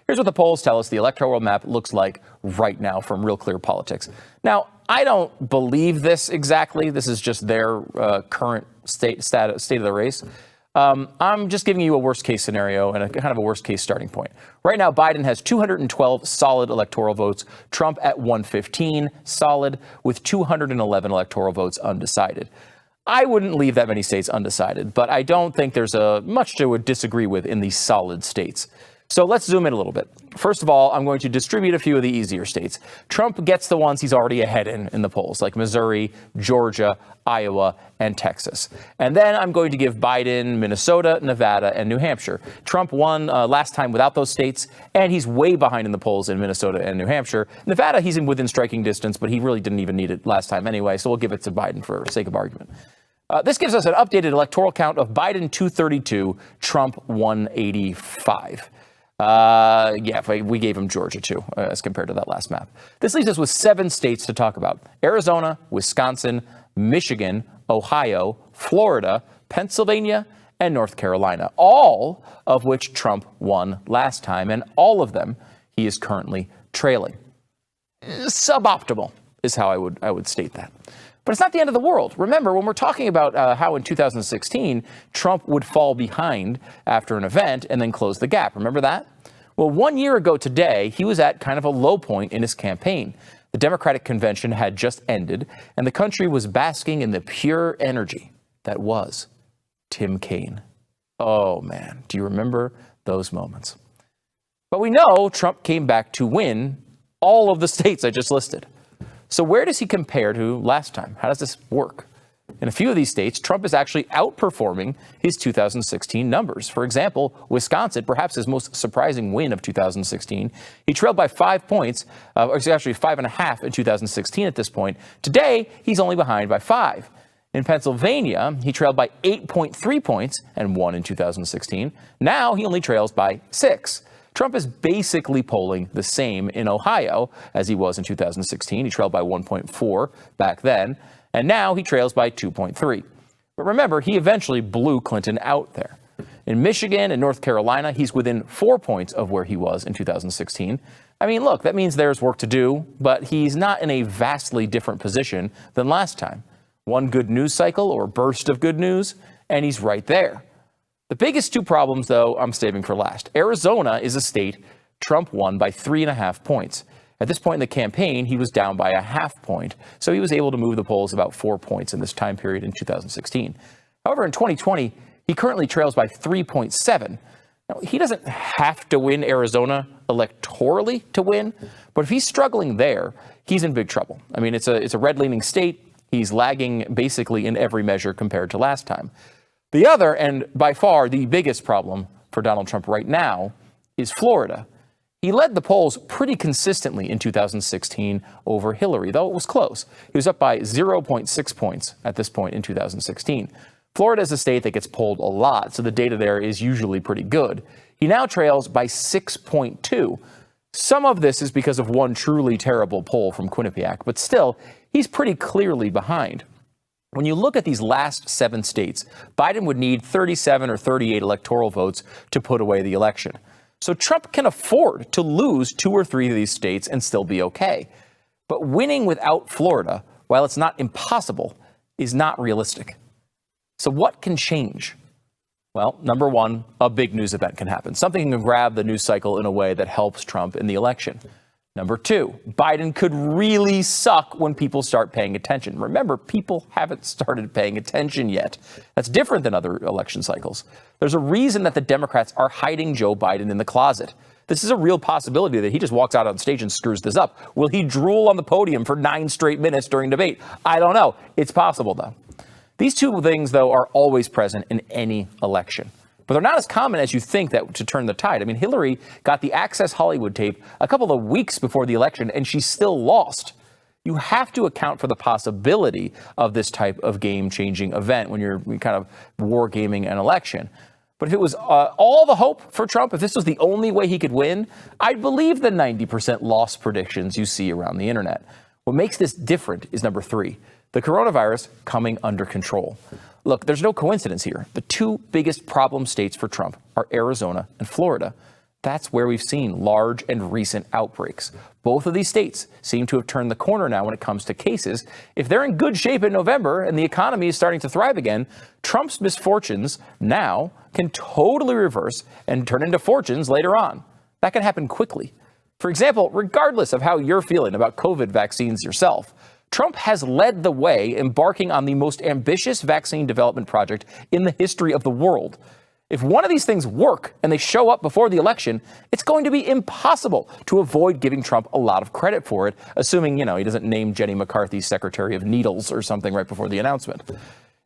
Here's what the polls tell us the electoral map looks like right now from Real Clear Politics. Now, I don't believe this exactly. This is just their current state of the race. I'm just giving you a worst case scenario and a kind of a worst case starting point. Right now, Biden has 212 solid electoral votes, Trump at 115 solid, with 211 electoral votes undecided. I wouldn't leave that many states undecided, but I don't think there's much to disagree with in these solid states. So let's zoom in a little bit. First of all, I'm going to distribute a few of the easier states. Trump gets the ones he's already ahead in the polls, like Missouri, Georgia, Iowa, and Texas. And then I'm going to give Biden Minnesota, Nevada, and New Hampshire. Trump won last time without those states, and he's way behind in the polls in Minnesota and New Hampshire. Nevada, he's within striking distance, but he really didn't even need it last time anyway, so we'll give it to Biden for sake of argument. This gives us an updated electoral count of Biden 232, Trump 185. We gave him Georgia, too, as compared to that last map. This leaves us with 7 states to talk about: Arizona, Wisconsin, Michigan, Ohio, Florida, Pennsylvania, and North Carolina, all of which Trump won last time, and all of them he is currently trailing. Suboptimal is how I would state that. But it's not the end of the world. Remember, when we're talking about how in 2016, Trump would fall behind after an event and then close the gap. Remember that? Well, 1 year ago today, he was at kind of a low point in his campaign. The Democratic convention had just ended, and the country was basking in the pure energy that was Tim Kaine. Oh, man, do you remember those moments? But we know Trump came back to win all of the states I just listed. So where does he compare to last time? How does this work? In a few of these states, Trump is actually outperforming his 2016 numbers. For example, Wisconsin, perhaps his most surprising win of 2016, he trailed by 5 points, or actually 5.5 in 2016 at this point. Today, he's only behind by 5. In Pennsylvania, he trailed by 8.3 points and won in 2016. Now he only trails by 6. Trump is basically polling the same in Ohio as he was in 2016. He trailed by 1.4 back then, and now he trails by 2.3. But remember, he eventually blew Clinton out there. In Michigan and North Carolina, he's within 4 points of where he was in 2016. I mean, look, that means there's work to do, but he's not in a vastly different position than last time. One good news cycle or burst of good news, and he's right there. The biggest 2 problems, though, I'm saving for last. Arizona is a state Trump won by 3.5 points. At this point in the campaign, he was down by 0.5 point, so he was able to move the polls about 4 points in this time period in 2016. However, in 2020, he currently trails by 3.7. Now, he doesn't have to win Arizona electorally to win, but if he's struggling there, he's in big trouble. I mean, it's a red-leaning state. He's lagging basically in every measure compared to last time. The other, and by far the biggest problem for Donald Trump right now, is Florida. He led the polls pretty consistently in 2016 over Hillary, though it was close. He was up by 0.6 points at this point in 2016. Florida is a state that gets polled a lot, so the data there is usually pretty good. He now trails by 6.2. Some of this is because of one truly terrible poll from Quinnipiac, but still, he's pretty clearly behind. When you look at these last 7 states, Biden would need 37 or 38 electoral votes to put away the election. So Trump can afford to lose 2 or 3 of these states and still be okay. But winning without Florida, while it's not impossible, is not realistic. So what can change? Well, number one, a big news event can happen. Something can grab the news cycle in a way that helps Trump in the election. Number 2, Biden could really suck when people start paying attention. Remember, people haven't started paying attention yet. That's different than other election cycles. There's a reason that the Democrats are hiding Joe Biden in the closet. This is a real possibility that he just walks out on stage and screws this up. Will he drool on the podium for 9 straight minutes during debate? I don't know. It's possible, though. These 2 things, though, are always present in any election. But they're not as common as you think that to turn the tide. I mean, Hillary got the Access Hollywood tape a couple of weeks before the election, and she still lost. You have to account for the possibility of this type of game-changing event when you're kind of wargaming an election. But if it was all the hope for Trump, if this was the only way he could win, I'd believe the 90% loss predictions you see around the internet. What makes this different is number 3, the coronavirus coming under control. Look, there's no coincidence here. The 2 biggest problem states for Trump are Arizona and Florida. That's where we've seen large and recent outbreaks. Both of these states seem to have turned the corner now when it comes to cases. If they're in good shape in November and the economy is starting to thrive again, Trump's misfortunes now can totally reverse and turn into fortunes later on. That can happen quickly. For example, regardless of how you're feeling about COVID vaccines yourself, Trump has led the way, embarking on the most ambitious vaccine development project in the history of the world. If one of these things work and they show up before the election, it's going to be impossible to avoid giving Trump a lot of credit for it, assuming, he doesn't name Jenny McCarthy Secretary of Needles or something right before the announcement.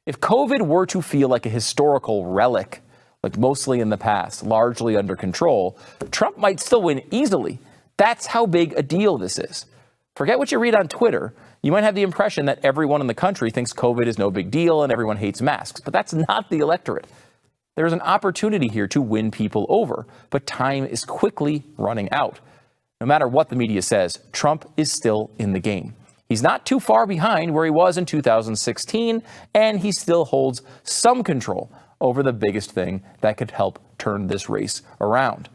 If COVID were to feel like a historical relic, like mostly in the past, largely under control, Trump might still win easily. That's how big a deal this is. Forget what you read on Twitter. You might have the impression that everyone in the country thinks COVID is no big deal and everyone hates masks, but that's not the electorate. There's an opportunity here to win people over, but time is quickly running out. No matter what the media says, Trump is still in the game. He's not too far behind where he was in 2016, and he still holds some control over the biggest thing that could help turn this race around.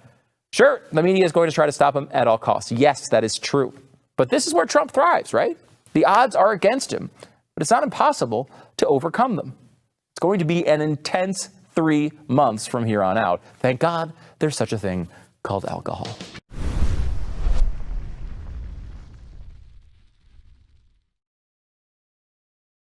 Sure, the media is going to try to stop him at all costs. Yes, that is true. But this is where Trump thrives, right? The odds are against him, but it's not impossible to overcome them. It's going to be an intense 3 months from here on out. Thank God there's such a thing called alcohol.